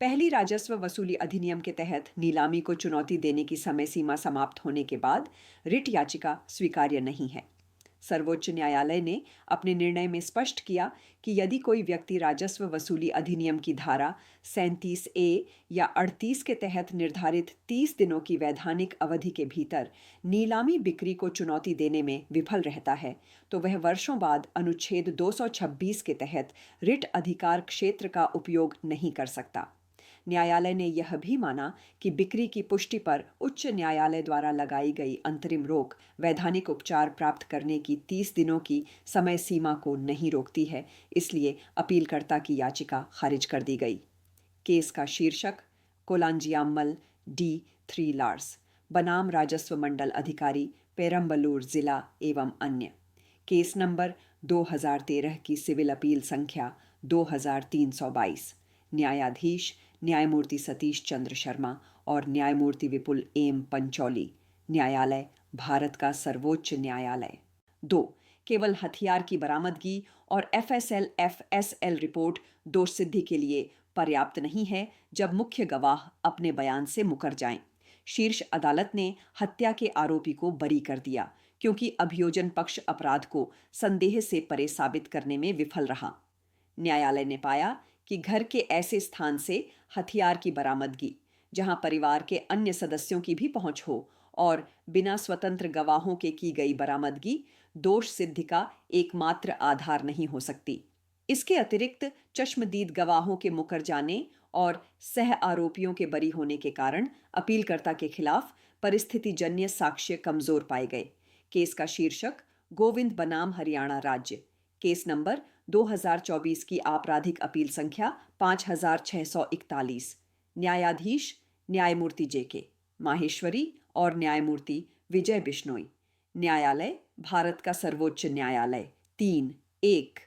पहली राजस्व वसूली अधिनियम के तहत नीलामी को चुनौती देने की समय सीमा समाप्त होने के बाद रिट याचिका स्वीकार्य नहीं है। सर्वोच्च न्यायालय ने अपने निर्णय में स्पष्ट किया कि यदि कोई व्यक्ति राजस्व वसूली अधिनियम की धारा 37A या 38 के तहत निर्धारित 30 दिनों की वैधानिक अवधि के भीतर नीलामी बिक्री को चुनौती देने में विफल रहता है, तो वह वर्षों बाद अनुच्छेद 226 के तहत रिट अधिकार क्षेत्र का उपयोग नहीं कर सकता। न्यायालय ने यह भी माना कि बिक्री की पुष्टि पर उच्च न्यायालय द्वारा लगाई गई अंतरिम रोक वैधानिक उपचार प्राप्त करने की 30 दिनों की समय सीमा को नहीं रोकती है, इसलिए अपीलकर्ता की याचिका खारिज कर दी गई। केस का शीर्षक कोलांजियाम्मल D3 लार्स बनाम राजस्व मंडल अधिकारी, पेरम्बलूर जिला एवं अन्य। केस नंबर 2013 की सिविल अपील संख्या 2322। न्यायाधीश न्यायमूर्ति सतीश चंद्र शर्मा और न्यायमूर्ति विपुल एम पंचौली। न्यायालय भारत का सर्वोच्च न्यायालय। 2. केवल हथियार की बरामदगी और FSL FSL रिपोर्ट दोष सिद्धि के लिए पर्याप्त नहीं है जब मुख्य गवाह अपने बयान से मुकर जाएं। शीर्ष अदालत ने हत्या के आरोपी को बरी कर दिया क्योंकि अभियोजन पक्ष अपराध को संदेह से परे साबित करने में विफल रहा। न्यायालय ने पाया कि घर के ऐसे स्थान से हथियार की बरामदगी जहां परिवार के अन्य सदस्यों की भी पहुंच हो और बिना स्वतंत्र गवाहों के की गई बरामदगी दोष सिद्धि का एकमात्र आधार नहीं हो सकती। इसके अतिरिक्त चश्मदीद गवाहों के मुकर जाने और सह आरोपियों के बरी होने के कारण अपीलकर्ता के खिलाफ परिस्थितिजन्य साक्ष्य कमजोर पाए गए। केस का शीर्षक गोविंद बनाम हरियाणा राज्य। केस नंबर 2024 की आपराधिक अपील संख्या 5641। न्यायाधीश न्यायमूर्ति JK माहेश्वरी और न्यायमूर्ति विजय बिश्नोई। न्यायालय भारत का सर्वोच्च न्यायालय। 3-1।